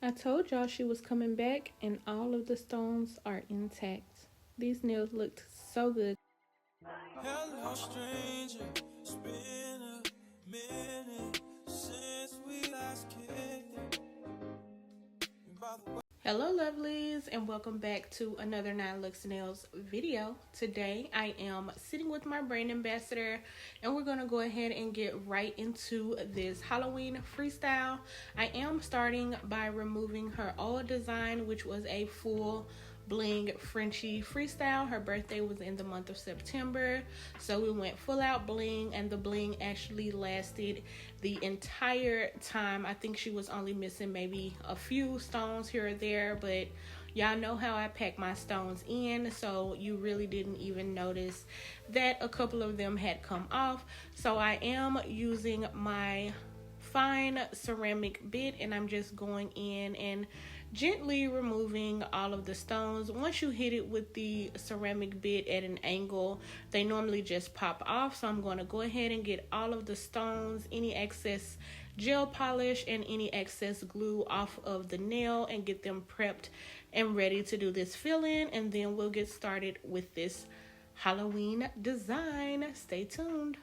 I told y'all she was coming back, and all of the stones are intact. These nails looked so good. Hello, stranger. It's been a minute since we last kicked it. And by the way, Hello, lovelies, and welcome back to another Nine Looks Nails video. Today, I am sitting with my brand ambassador, and we're going to go ahead and get right into this Halloween freestyle. I am starting by removing her old design, which was a full bling Frenchie freestyle. Her birthday was in the month of September, so we went full out bling, and the bling actually lasted the entire time. I think she was only missing maybe a few stones here or there, but y'all know how I pack my stones in, so you really didn't even notice that a couple of them had come off. So I am using my fine ceramic bit, and I'm just going in and gently removing all of the stones. Once you hit it with the ceramic bit at an angle, they normally just pop off. So I'm going to go ahead and get all of the stones, any excess gel polish and any excess glue off of the nail, and get them prepped and ready to do this fill in, and then we'll get started with this Halloween design. Stay tuned.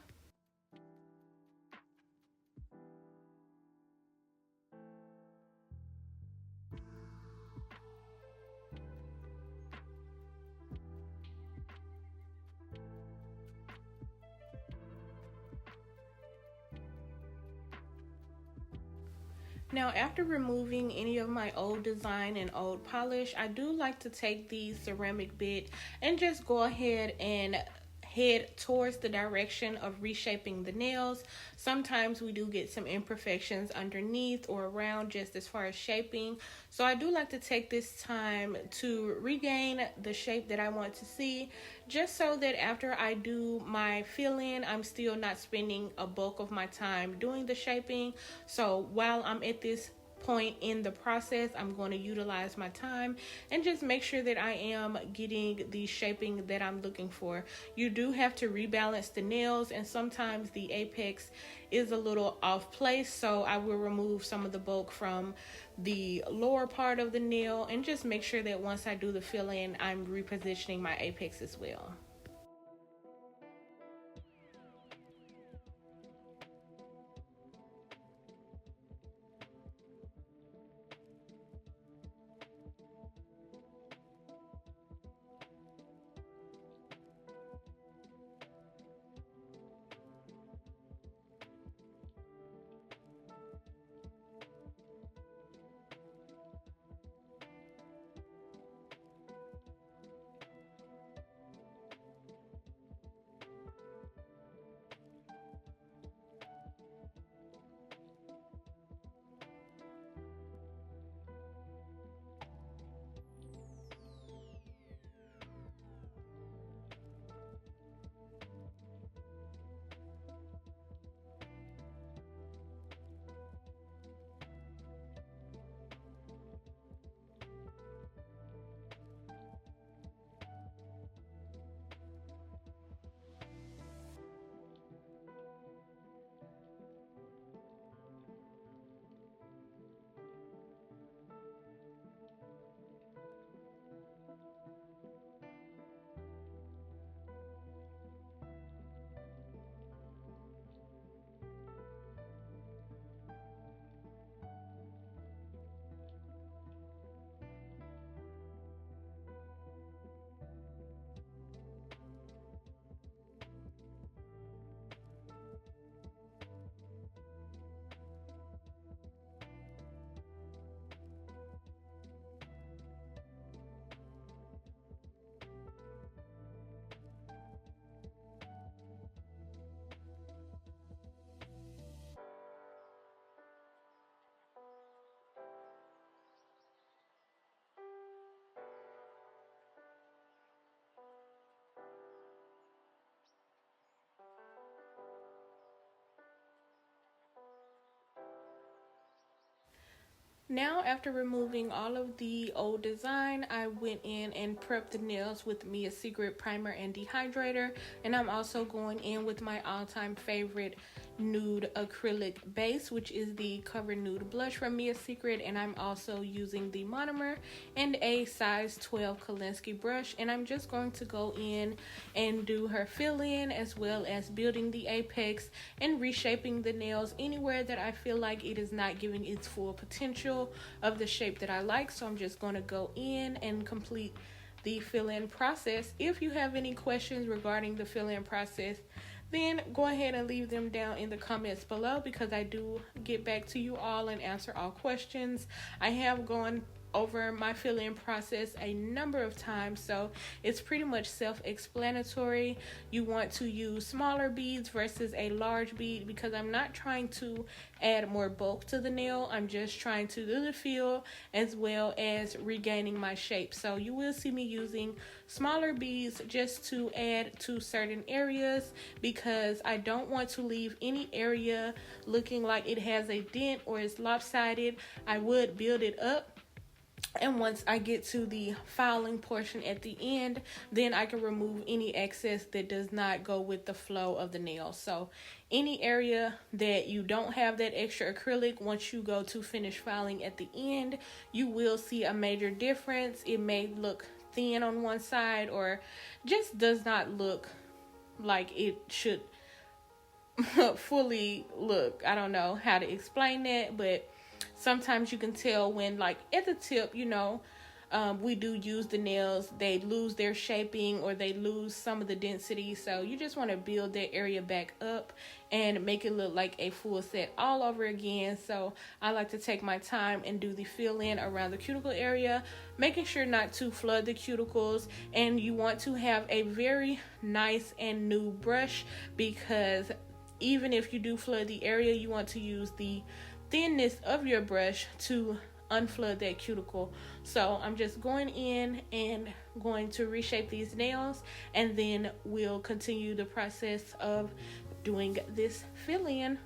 Now, after removing any of my old design and old polish, I do like to take the ceramic bit and just go ahead and head towards the direction of reshaping the nails. Sometimes we do get some imperfections underneath or around just as far as shaping. So I do like to take this time to regain the shape that I want to see, just so that after I do my fill in, I'm still not spending a bulk of my time doing the shaping. So while I'm at this point in the process, I'm going to utilize my time and just make sure that I am getting the shaping that I'm looking for. You do have to rebalance the nails, and sometimes the apex is a little off place, so I will remove some of the bulk from the lower part of the nail and just make sure that once I do the fill in, I'm repositioning my apex as well. Now, after removing all of the old design, I went in and prepped the nails with Mia Secret primer and dehydrator, and I'm also going in with my all-time favorite nude acrylic base, which is the Cover Nude blush from Mia Secret, and I'm also using the monomer and a size 12 Kolinsky brush, and I'm just going to go in and do her fill-in as well as building the apex and reshaping the nails anywhere that I feel like it is not giving its full potential of the shape that I like. So I'm just going to go in and complete the fill-in process. If you have any questions regarding the fill-in process, then go ahead and leave them down in the comments below, because I do get back to you all and answer all questions. I have gone over my fill-in process a number of times, so it's pretty much self-explanatory. You want to use smaller beads versus a large bead, because I'm not trying to add more bulk to the nail. I'm just trying to do the feel as well as regaining my shape. So you will see me using smaller beads just to add to certain areas, because I don't want to leave any area looking like it has a dent or is lopsided. I would build it up, and once I get to the filing portion at the end, then I can remove any excess that does not go with the flow of the nail. So any area that you don't have that extra acrylic, once you go to finish filing at the end, you will see a major difference. It may look thin on one side, or just does not look like it should fully look. I don't know how to explain that, but sometimes you can tell when, like, at the tip, we do use the nails, they lose their shaping or they lose some of the density. So you just want to build that area back up and make it look like a full set all over again. So I like to take my time and do the fill in around the cuticle area, making sure not to flood the cuticles. And you want to have a very nice and new brush, because even if you do flood the area, you want to use the thinness of your brush to unflood that cuticle. So I'm just going in and going to reshape these nails, and then we'll continue the process of doing this fill-in.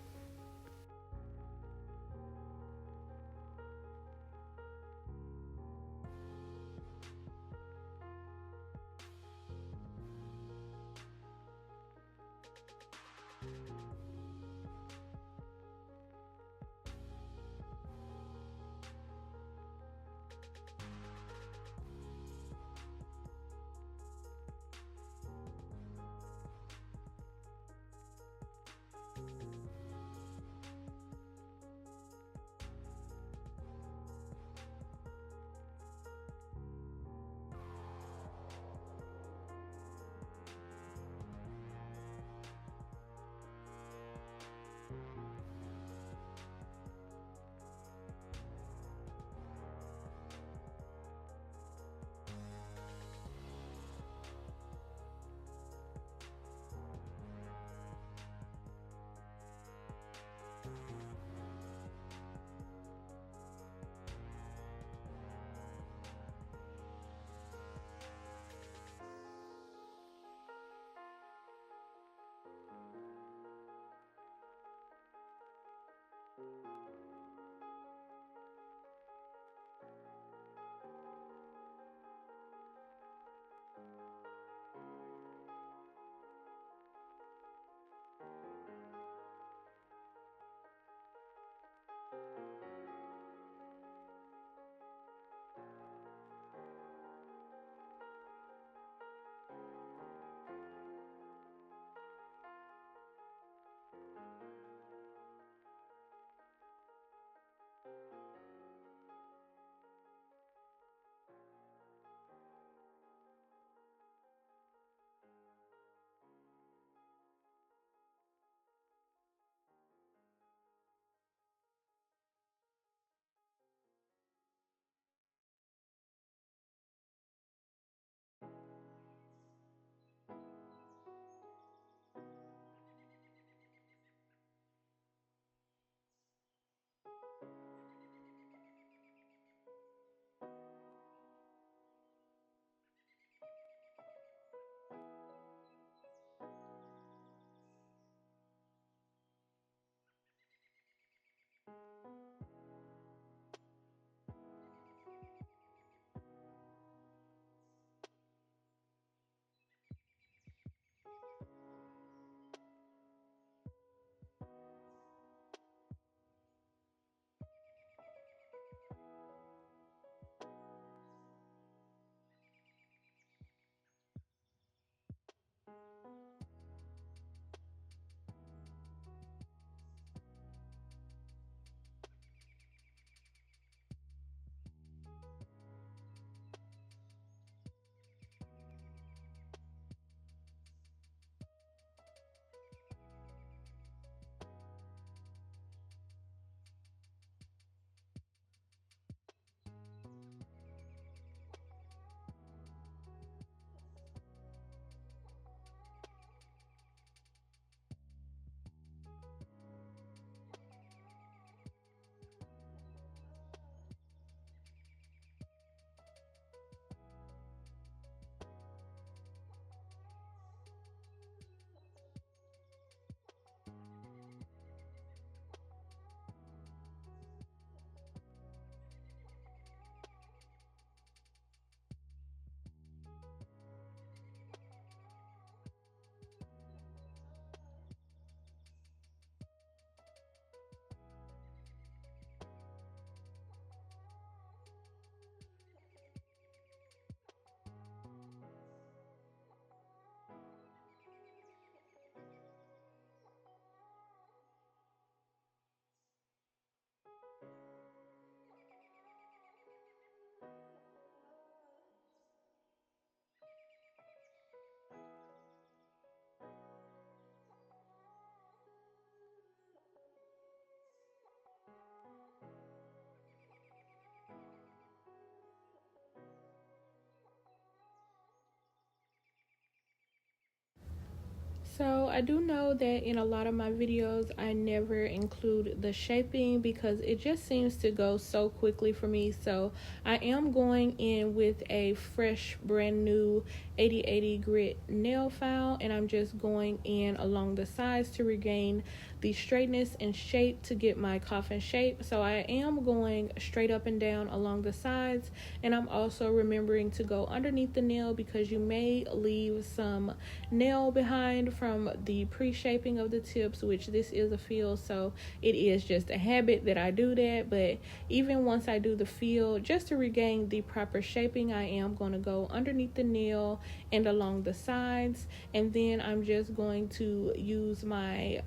So I do know that in a lot of my videos I never include the shaping because it just seems to go so quickly for me. So I am going in with a fresh brand new 8080 grit nail file, and I'm just going in along the sides to regain the straightness and shape to get my coffin shape. So I am going straight up and down along the sides, and I'm also remembering to go underneath the nail because you may leave some nail behind from the pre-shaping of the tips, which this is a fill, so it is just a habit that I do that. But even once I do the fill, just to regain the proper shaping, I am going to go underneath the nail and along the sides, and then I'm just going to use my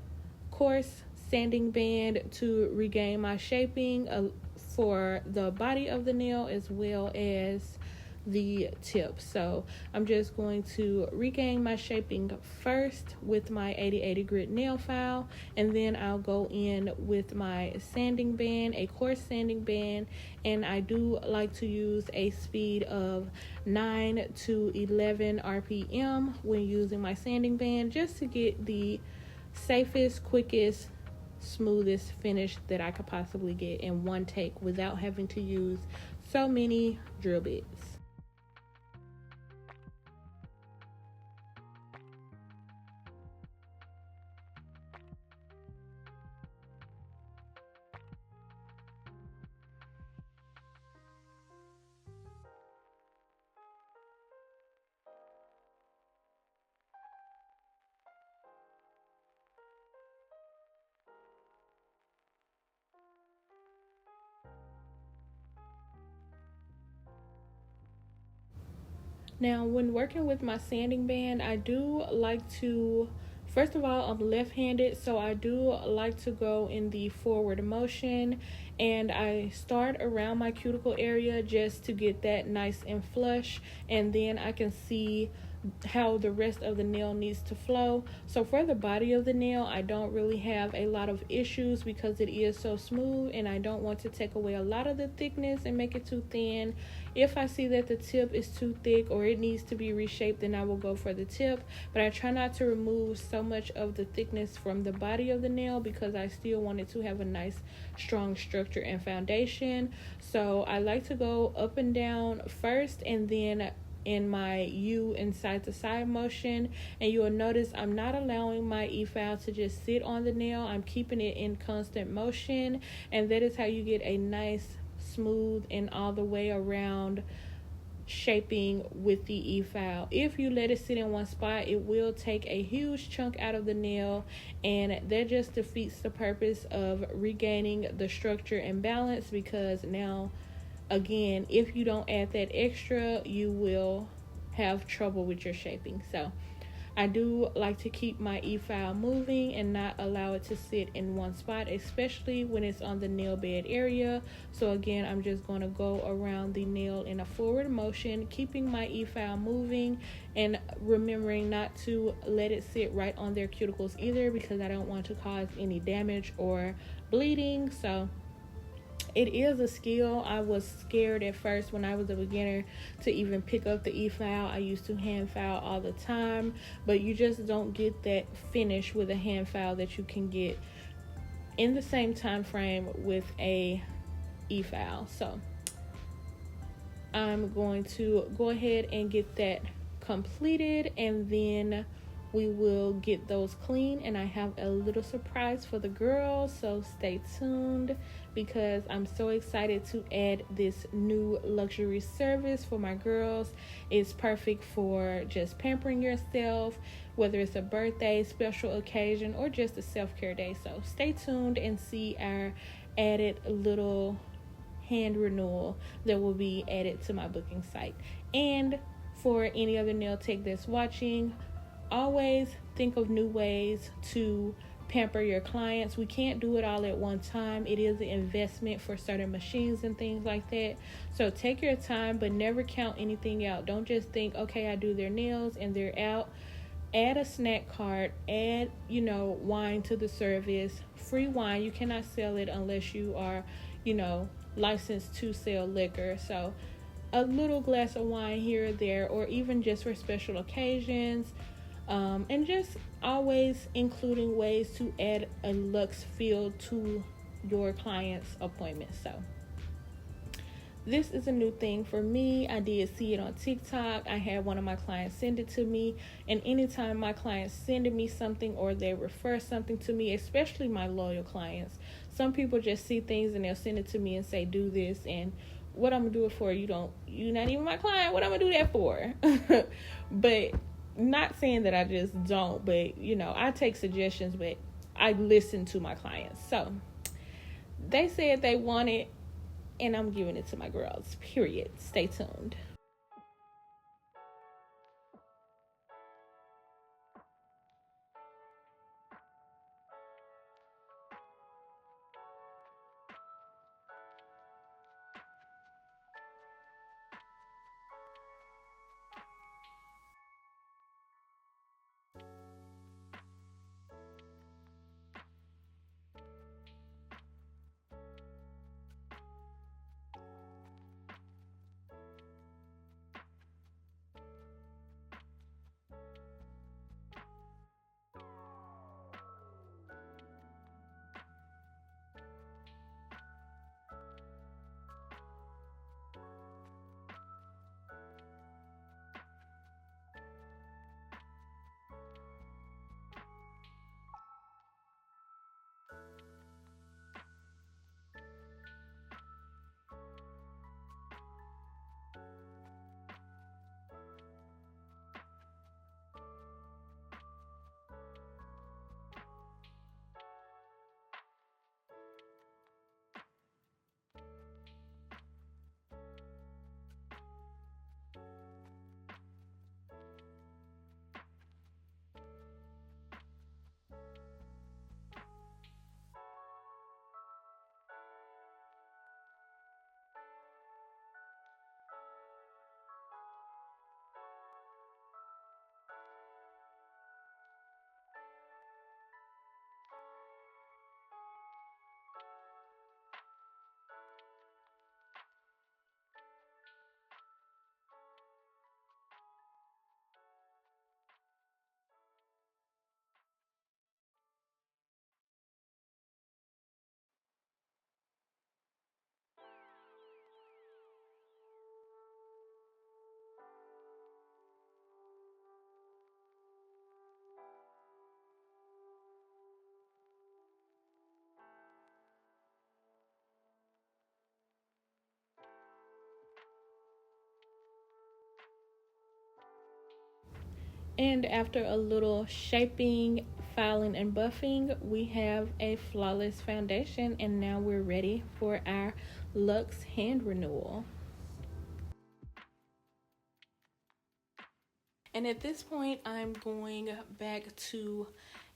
coarse sanding band to regain my shaping for the body of the nail as well as the tip. So I'm just going to regain my shaping first with my 8080 grit nail file, and then I'll go in with my sanding band, a coarse sanding band, and I do like to use a speed of 9 to 11 RPM when using my sanding band, just to get the safest, quickest, smoothest finish that I could possibly get in one take without having to use so many drill bits. Now, when working with my sanding band, I do like to, first of all, I'm left-handed, so I do like to go in the forward motion, and I start around my cuticle area just to get that nice and flush, and then I can see how the rest of the nail needs to flow. So for the body of the nail, I don't really have a lot of issues because it is so smooth, and I don't want to take away a lot of the thickness and make it too thin. If I see that the tip is too thick or it needs to be reshaped, then I will go for the tip, but I try not to remove so much of the thickness from the body of the nail because I still want it to have a nice strong structure and foundation. So I like to go up and down first, and then in my U and side to side motion, and you will notice I'm not allowing my e-file to just sit on the nail. I'm keeping it in constant motion, and that is how you get a nice, smooth, and all the way around shaping with the e-file. If you let it sit in one spot, it will take a huge chunk out of the nail, and that just defeats the purpose of regaining the structure and balance, because now again, if you don't add that extra, you will have trouble with your shaping. So I do like to keep my e-file moving and not allow it to sit in one spot, especially when it's on the nail bed area. So again, I'm just going to go around the nail in a forward motion, keeping my e-file moving and remembering not to let it sit right on their cuticles either, because I don't want to cause any damage or bleeding. So it is a skill. I was scared at first when I was a beginner to even pick up the e-file. I used to hand file all the time, but you just don't get that finish with a hand file that you can get in the same time frame with a e-file. So I'm going to go ahead and get that completed, and then we will get those clean, and I have a little surprise for the girls, so stay tuned, because I'm so excited to add this new luxury service for my girls. It's perfect for just pampering yourself, whether it's a birthday, special occasion, or just a self-care day. So stay tuned and see our added little hand renewal that will be added to my booking site. And for any other nail tech that's watching, always think of new ways to pamper your clients. We can't do it all at one time. It is an investment for certain machines and things like that. So take your time, but never count anything out. Don't just think, okay, I do their nails and they're out. Add a snack cart, add, wine to the service. Free wine, you cannot sell it unless you are, licensed to sell liquor. So a little glass of wine here or there, or even just for special occasions. And just always including ways to add a luxe feel to your client's appointment. So this is a new thing for me. I did see it on TikTok. I had one of my clients send it to me. And anytime my clients send me something or they refer something to me, especially my loyal clients, some people just see things and they'll send it to me and say, do this. And what I'm going to do it for, you're not even my client. What I'm going to do that for? But not saying that I just don't, but I take suggestions, but I listen to my clients. So they said they want it, and I'm giving it to my girls, period. Stay tuned. And after a little shaping, filing, and buffing, we have a flawless foundation, and now we're ready for our Luxe hand renewal. And at this point, I'm going back to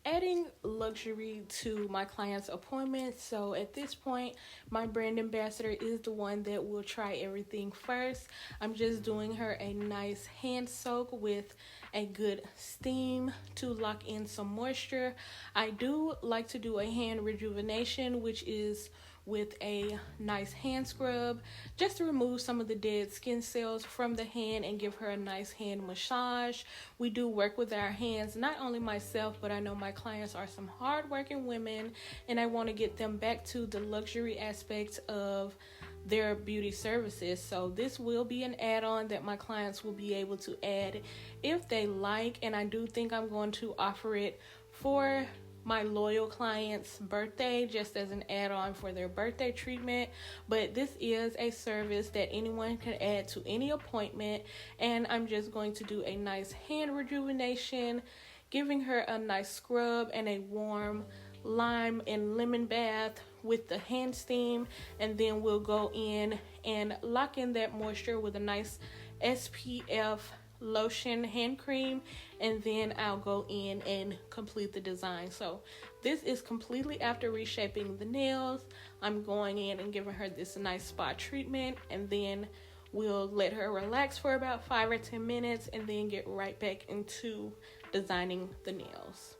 adding luxury to my client's appointments. So at this point, my brand ambassador is the one that will try everything first. I'm just doing her a nice hand soak with a good steam to lock in some moisture. I do like to do a hand rejuvenation, which is with a nice hand scrub just to remove some of the dead skin cells from the hand and give her a nice hand massage. We do work with our hands, not only myself, but I know my clients are some hardworking women, and I want to get them back to the luxury aspect of their beauty services. So this will be an add-on that my clients will be able to add if they like, and I do think I'm going to offer it for my loyal clients' birthday, just as an add-on for their birthday treatment. But this is a service that anyone can add to any appointment, and I'm just going to do a nice hand rejuvenation, giving her a nice scrub and a warm lime and lemon bath with the hand steam, and then we'll go in and lock in that moisture with a nice SPF lotion hand cream, and then I'll go in and complete the design. So this is completely after reshaping the nails. I'm going in and giving her this nice spa treatment, and then we'll let her relax for about 5 or 10 minutes and then get right back into designing the nails.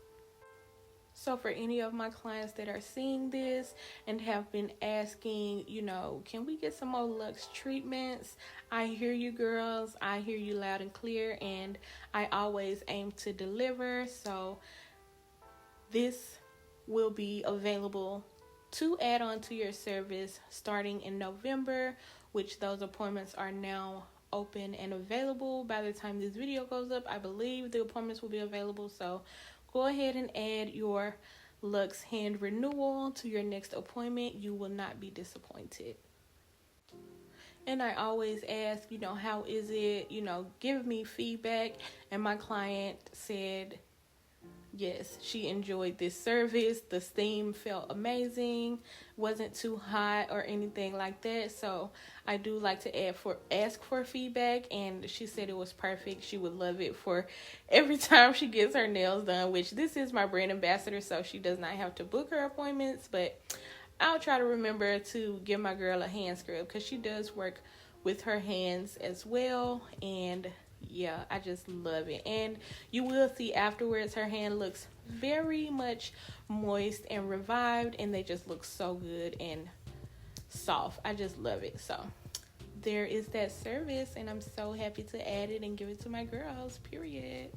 So for any of my clients that are seeing this and have been asking, can we get some more Lux treatments? I hear you, girls. I hear you loud and clear, and I always aim to deliver. So this will be available to add on to your service starting in November, which those appointments are now open and available. By the time this video goes up, I believe the appointments will be available. So go ahead and add your Lux hand renewal to your next appointment. You will not be disappointed. And I always ask, how is it? Give me feedback. And my client said, yes, she enjoyed this service. The steam felt amazing, wasn't too hot or anything like that. So I do like to ask for feedback, and she said it was perfect. She would love it for every time she gets her nails done, which this is my brand ambassador, so she does not have to book her appointments, but I'll try to remember to give my girl a hand scrub because she does work with her hands as well. And yeah, I just love it. And you will see afterwards her hand looks very much moist and revived, and they just look so good and soft. I just love it. So there is that service, and I'm so happy to add it and give it to my girls, period.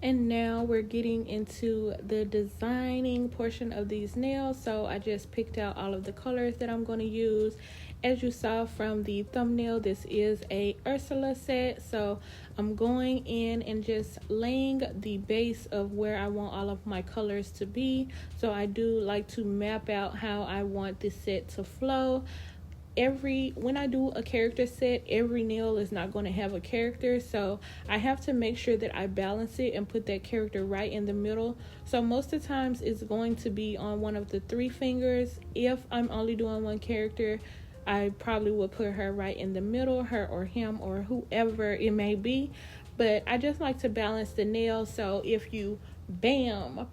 And now we're getting into the designing portion of these nails. So I just picked out all of the colors that I'm going to use. As you saw from the thumbnail, this is a Ursula set. So I'm going in and just laying the base of where I want all of my colors to be. So I do like to map out how I want this set to flow. When I do a character set, every nail is not going to have a character, so I have to make sure that I balance it and put that character right in the middle. So most of the times it's going to be on one of the 3 fingers. If I'm only doing one character, I probably will put her right in the middle, her or him or whoever it may be. But I just like to balance the nails, so if you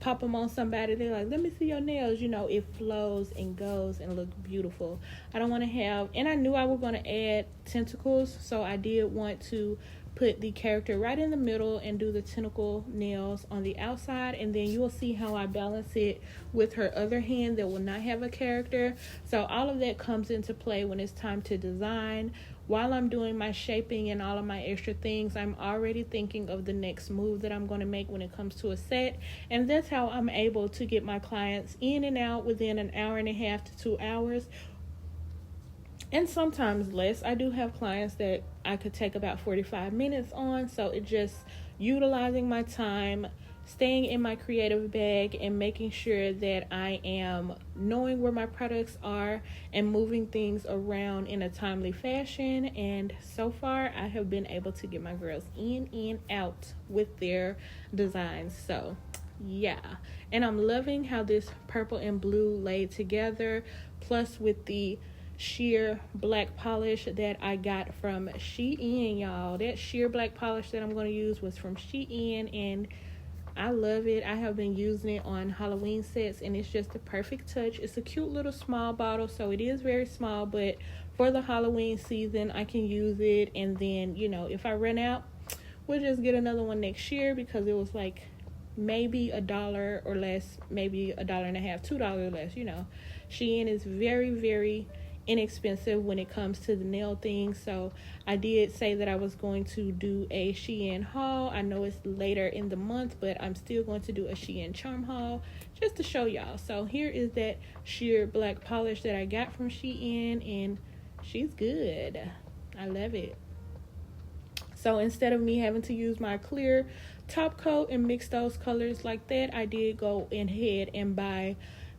pop them on somebody, they're like, let me see your nails, it flows and goes and looks beautiful. I don't want to have, and I knew I was going to add tentacles, so I did want to put the character right in the middle and do the tentacle nails on the outside, and then you will see how I balance it with her other hand that will not have a character. So all of that comes into play when it's time to design. While I'm doing my shaping and all of my extra things, I'm already thinking of the next move that I'm going to make when it comes to a set. And that's how I'm able to get my clients in and out within an hour and a half to 2 hours. And sometimes less. I do have clients that I could take about 45 minutes on. So it's just utilizing my time, staying in my creative bag, and making sure that I am knowing where my products are and moving things around in a timely fashion. And so far, I have been able to get my girls in and out with their designs. So yeah, and I'm loving how this purple and blue laid together, plus with the sheer black polish that I got from Shein, y'all. That sheer black polish that I'm going to use was from Shein, and I love it. I have been using it on Halloween sets, and it's just a perfect touch. It's a cute little small bottle, so it is very small, but for the Halloween season, I can use it. And then, if I run out, we'll just get another one next year, because it was like maybe $1 or less, maybe $1.50, $2 less. Shein is very, very inexpensive when it comes to the nail thing. So I did say that I was going to do a Shein haul. I know it's later in the month, but I'm still going to do a Shein charm haul just to show y'all. So here is that sheer black polish that I got from Shein, and she's good. I love it. So instead of me having to use my clear top coat and mix those colors like that, I did go ahead and buy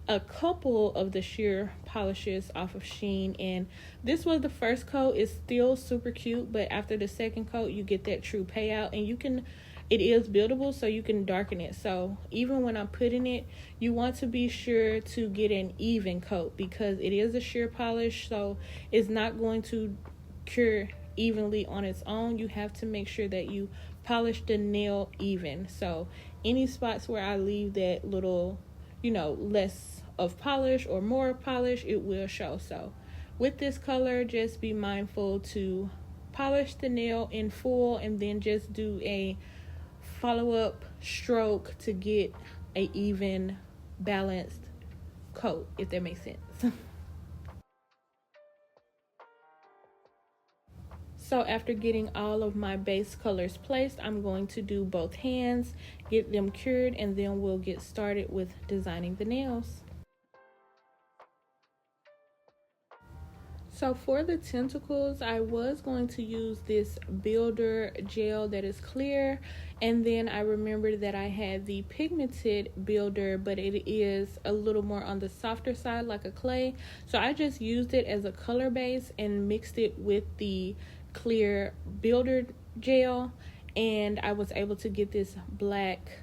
a couple of the sheer polishes off of Shein, and this was the first coat. It's still super cute, but after the second coat, you get that true payout, and it is buildable, so you can darken it. So even when I'm putting it, you want to be sure to get an even coat, because it is a sheer polish, so it's not going to cure evenly on its own. You have to make sure that you polish the nail even. So any spots where I leave that little, less of polish or more polish, it will show. So with this color, just be mindful to polish the nail in full, and then just do a follow-up stroke to get a even balanced coat, if that makes sense. So after getting all of my base colors placed, I'm going to do both hands, get them cured, and then we'll get started with designing the nails. So for the tentacles, I was going to use this builder gel that is clear, and then I remembered that I had the pigmented builder, but it is a little more on the softer side, like a clay. So I just used it as a color base and mixed it with the clear builder gel, and I was able to get this black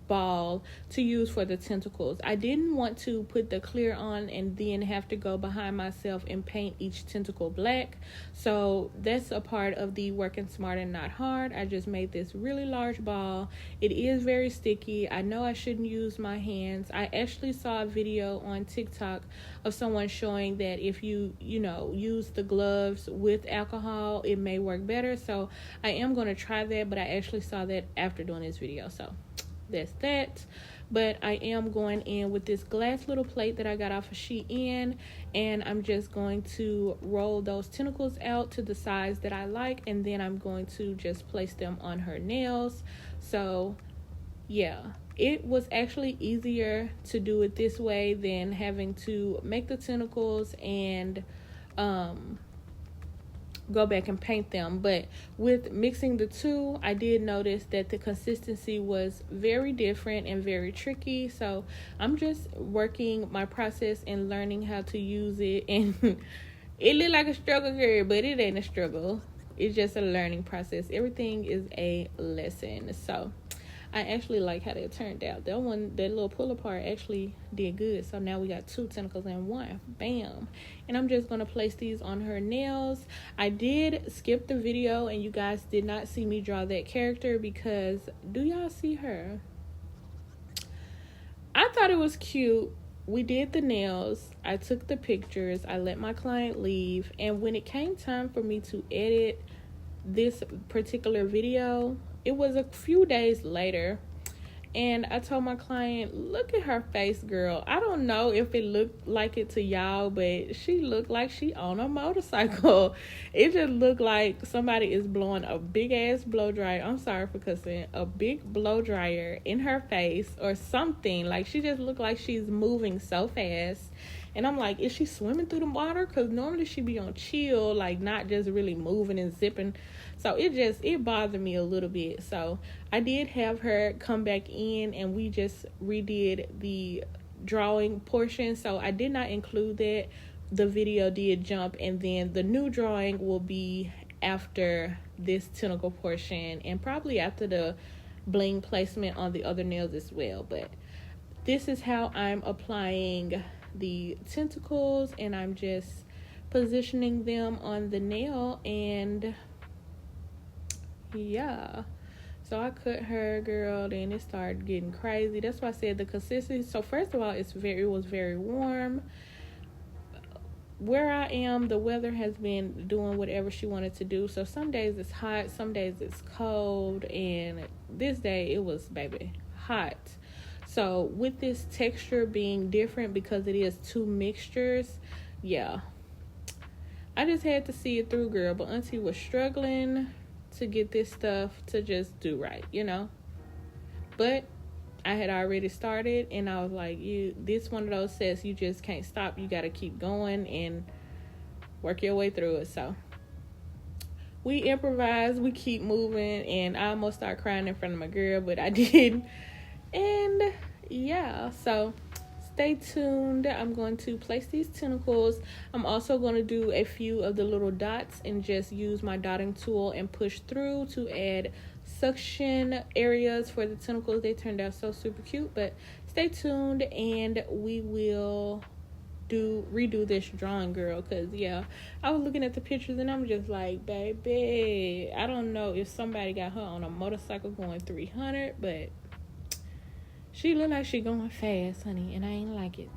ball to use for the tentacles. I didn't want to put the clear on and then have to go behind myself and paint each tentacle black. So that's a part of the working smart and not hard. I just made this really large ball. It is very sticky. I know I shouldn't use my hands. I actually saw a video on TikTok of someone showing that if you use the gloves with alcohol, it may work better. So I am going to try that, but I actually saw that after doing this video. So that's that. But I am going in with this glass little plate that I got off of Shein, and I'm just going to roll those tentacles out to the size that I like, and then I'm going to just place them on her nails. So yeah, it was actually easier to do it this way than having to make the tentacles and go back and paint them. But with mixing the two, I did notice that the consistency was very different and very tricky. So I'm just working my process and learning how to use it. And it looked like a struggle, girl, but it ain't a struggle. It's just a learning process. Everything is a lesson. So I actually like how that turned out. That little pull apart actually did good. So now we got two tentacles in one. Bam. And I'm just going to place these on her nails. I did skip the video and you guys did not see me draw that character because do y'all see her? I thought it was cute. We did the nails. I took the pictures. I let my client leave. And when it came time for me to edit this particular video, it was a few days later, and I told my client, look at her face, girl. I don't know if it looked like it to y'all, but she looked like she on a motorcycle. It just looked like somebody is blowing a big ass blow dryer. I'm sorry for cussing. A big blow dryer in her face or something. Like, she just looked like she's moving so fast. And I'm like, is she swimming through the water? Because normally she be on chill, like not just really moving and zipping. So it bothered me a little bit. So I did have her come back in and we just redid the drawing portion. So I did not include that. The video did jump, and then the new drawing will be after this tentacle portion and probably after the bling placement on the other nails as well. But this is how I'm applying the tentacles, and I'm just positioning them on the nail. And yeah, so I cut her, girl, then it started getting crazy. That's why I said the consistency. So first of all, it was very warm where I am. The weather has been doing whatever she wanted to do. So some days it's hot, some days it's cold, and this day it was, baby, hot. So with this texture being different because it is two mixtures, yeah, I just had to see it through, girl. But auntie was struggling to get this stuff to just do right, But I had already started, and I was like, this one of those sets you just can't stop. You got to keep going and work your way through it. So we improvise, we keep moving, and I almost started crying in front of my girl, but I did. And yeah, so stay tuned. I'm going to place these tentacles. I'm also going to do a few of the little dots and just use my dotting tool and push through to add suction areas for the tentacles. They turned out so super cute. But stay tuned and we will redo this drawing, girl, because yeah, I was looking at the pictures and I'm just like, baby, I don't know if somebody got her on a motorcycle going 300, but she look like she going fast, honey, and I ain't like it.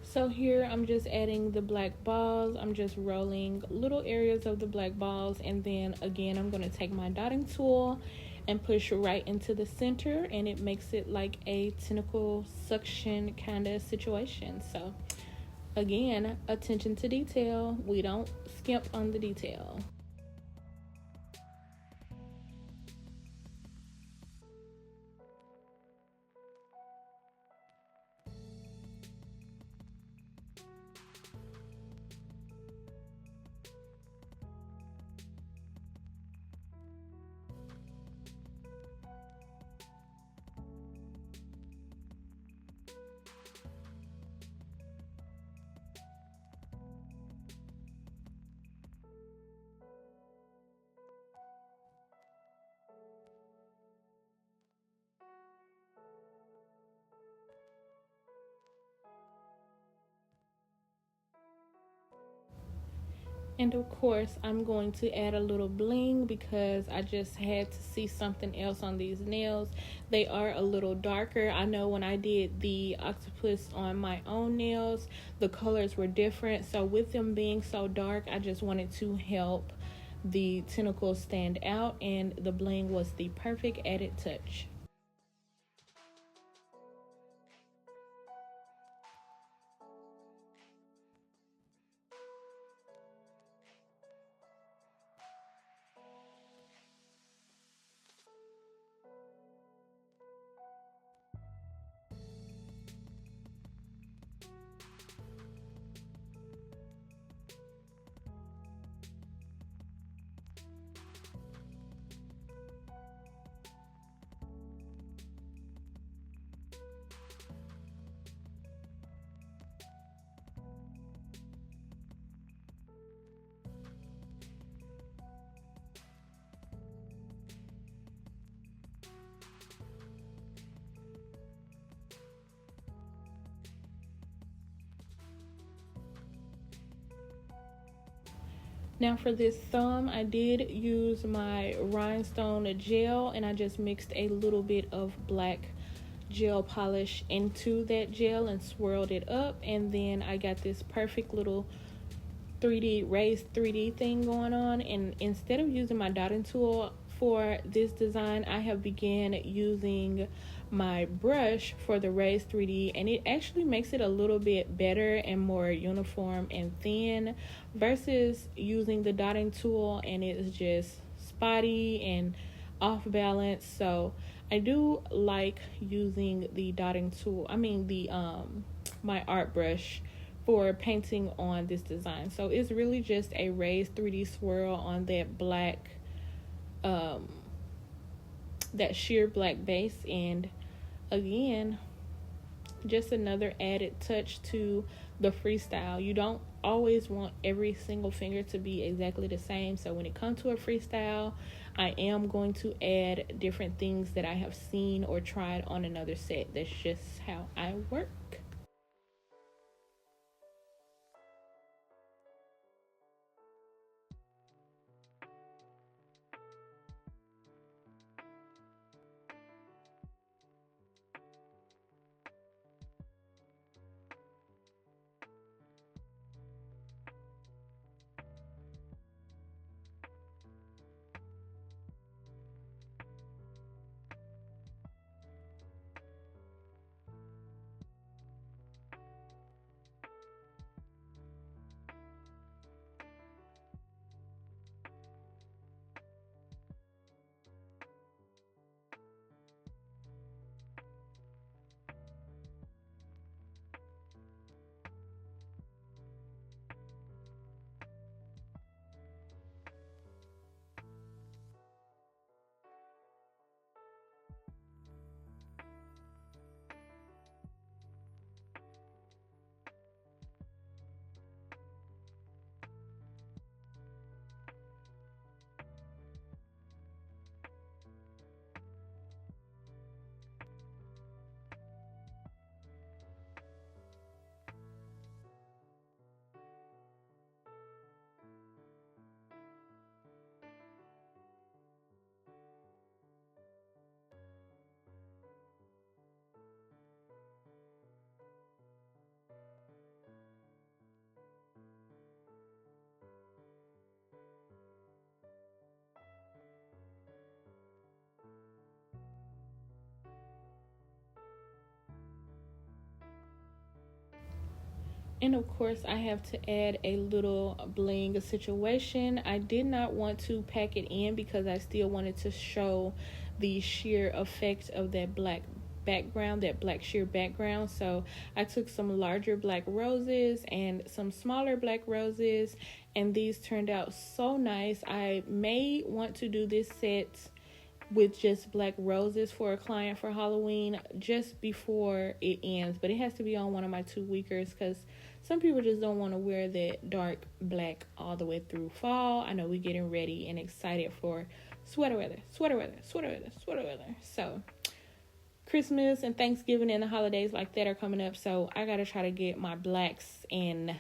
So here I'm just adding the black balls. I'm just rolling little areas of the black balls, and then again I'm going to take my dotting tool and push right into the center, and it makes it like a tentacle suction kind of situation. So again, attention to detail. We don't skimp on the detail. And of course, I'm going to add a little bling because I just had to see something else on these nails. They are a little darker. I know when I did the octopus on my own nails, the colors were different. So with them being so dark, I just wanted to help the tentacles stand out, and the bling was the perfect added touch. Now for this thumb, I did use my rhinestone gel, and I just mixed a little bit of black gel polish into that gel and swirled it up, and then I got this perfect little 3D raised 3D thing going on. And instead of using my dotting tool for this design, I have began using my brush for the raised 3D, and it actually makes it a little bit better and more uniform and thin versus using the dotting tool, and it is just spotty and off balance. So I do like using the dotting tool, the my art brush for painting on this design. So it's really just a raised 3D swirl on that black, that sheer black base. And again, just another added touch to the freestyle. You don't always want every single finger to be exactly the same. So when it comes to a freestyle, I am going to add different things that I have seen or tried on another set. That's just how I work. And of course, I have to add a little bling situation. I did not want to pack it in because I still wanted to show the sheer effect of that black background, that black sheer background. So I took some larger black roses and some smaller black roses, and these turned out so nice. I may want to do this set with just black roses for a client for Halloween just before it ends, but it has to be on one of my 2 weekers because some people just don't want to wear that dark black all the way through fall. I know we're getting ready and excited for sweater weather, sweater weather, sweater weather, sweater weather. So Christmas and Thanksgiving and the holidays like that are coming up, so I gotta try to get my blacks and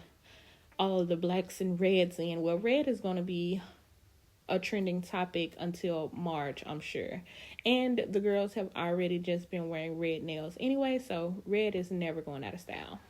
all of the blacks and reds in. Well, red is gonna be a trending topic until March, I'm sure. And the girls have already just been wearing red nails anyway, so red is never going out of style.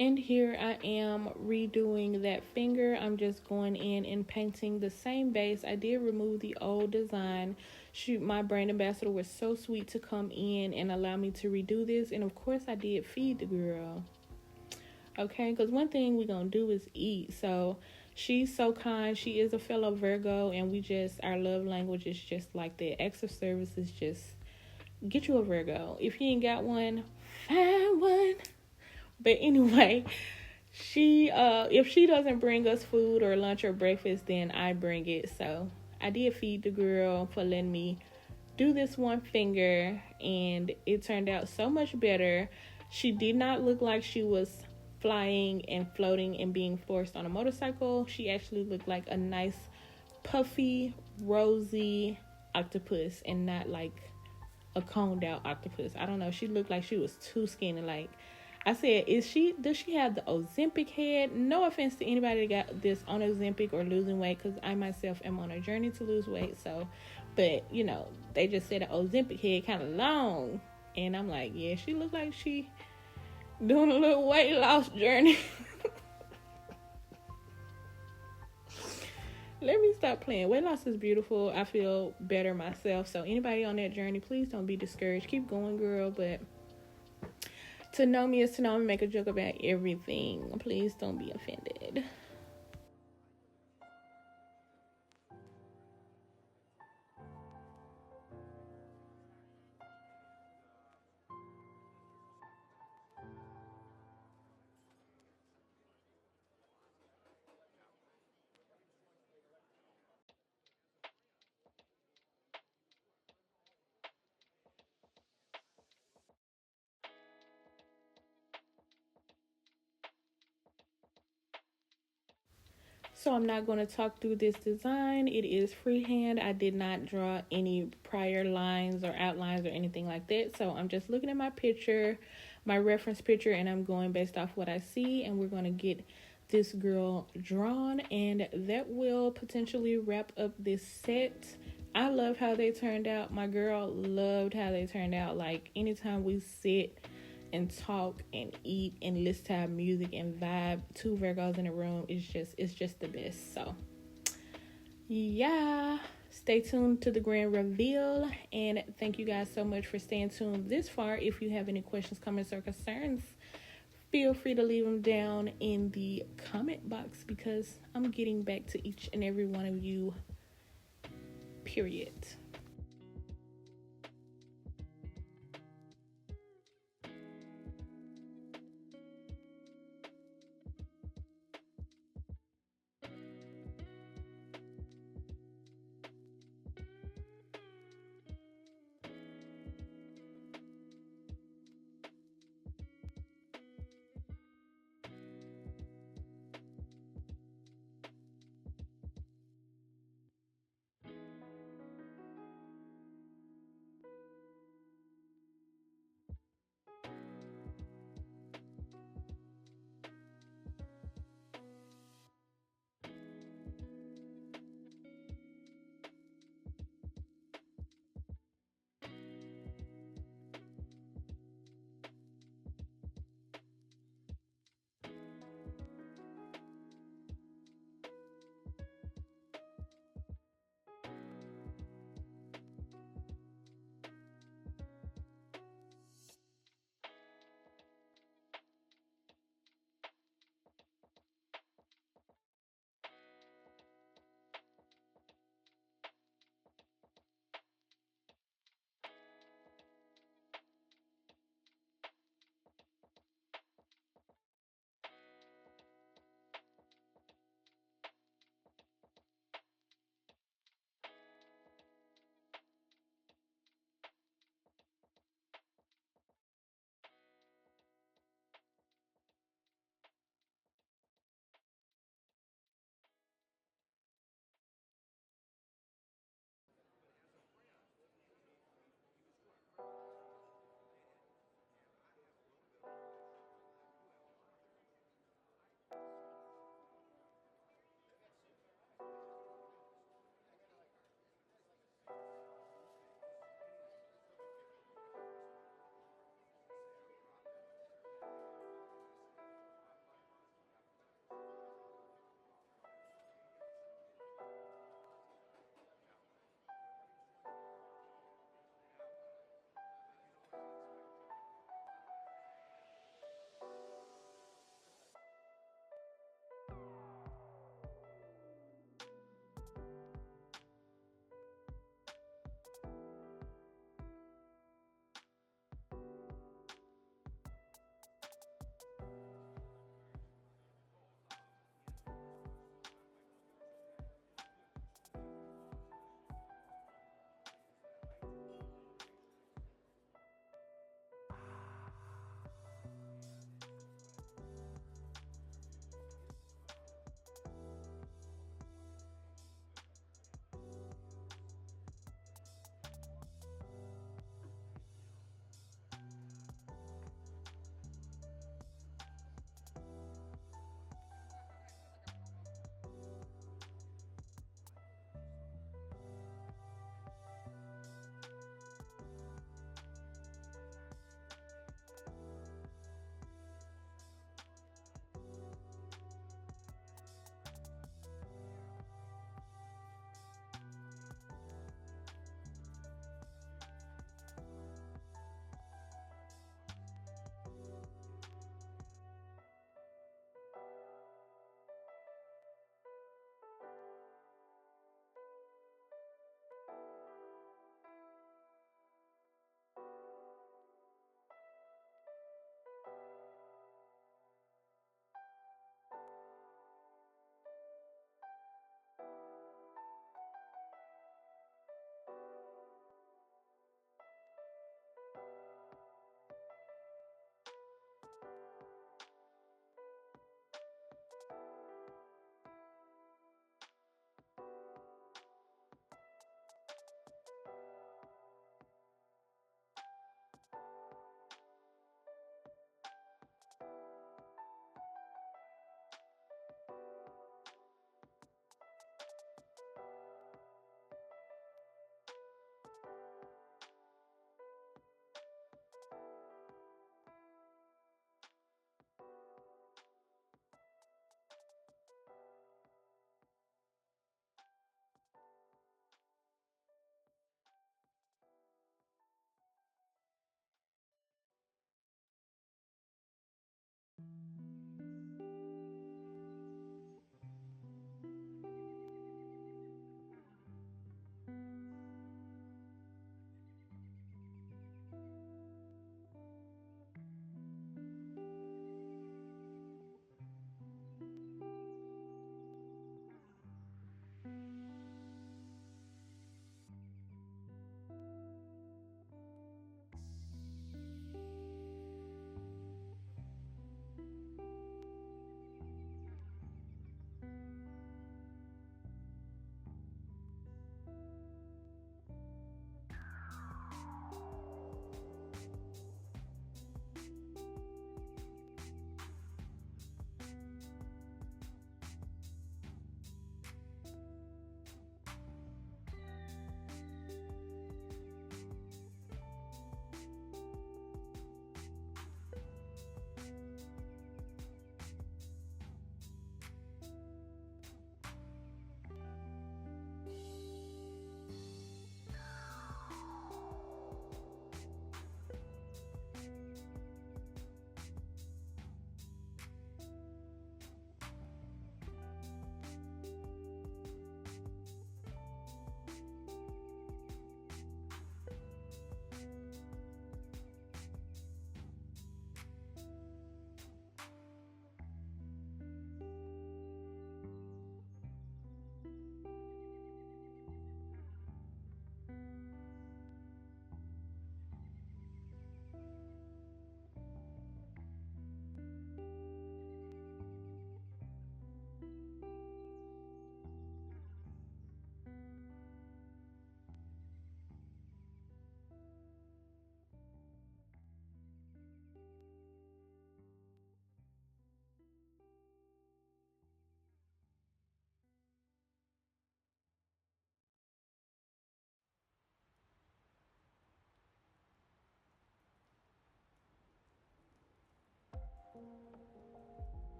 And here I am redoing that finger. I'm just going in and painting the same base. I did remove the old design. Shoot, my brand ambassador was so sweet to come in and allow me to redo this. And of course I did feed the girl. Okay, because one thing we gonna do is eat. So she's so kind. She is a fellow Virgo, and our love language is just like that. Acts of service is just get you a Virgo. If you ain't got one, find one. But anyway, she if she doesn't bring us food or lunch or breakfast, then I bring it. So I did feed the girl for letting me do this one finger, and it turned out so much better. She did not look like she was flying and floating and being forced on a motorcycle. She actually looked like a nice puffy rosy octopus and not like a coned out octopus. I don't know, she looked like she was too skinny. Like I said, does she have the Ozempic head? No offense to anybody that got this on Ozempic or losing weight, because I myself am on a journey to lose weight. So, but they just said the Ozempic head kind of long, and I'm like, yeah, she looked like she doing a little weight loss journey. Let me stop playing. Weight loss is beautiful. I feel better myself. So anybody on that journey, please don't be discouraged. Keep going, girl. But to know me is to know me. Make a joke about everything. Please don't be offended. So I'm not going to talk through this design. It is freehand. I did not draw any prior lines or outlines or anything like that. So I'm just looking at my picture, my reference picture, and I'm going based off what I see. And we're going to get this girl drawn, and that will potentially wrap up this set. I love how they turned out. My girl loved how they turned out. Like anytime we sit and talk and eat and listen to our music and vibe, two Virgos in a room, it's just the best. So yeah, stay tuned to the grand reveal, and thank you guys so much for staying tuned this far. If you have any questions, comments, or concerns, feel free to leave them down in the comment box, because I'm getting back to each and every one of you, period.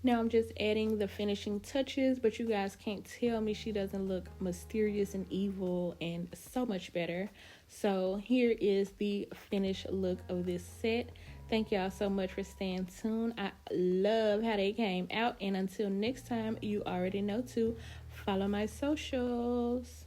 Now I'm just adding the finishing touches, but you guys can't tell me she doesn't look mysterious and evil and so much better. So here is the finished look of this set. Thank y'all so much for staying tuned. I love how they came out. And until next time, you already know to follow my socials.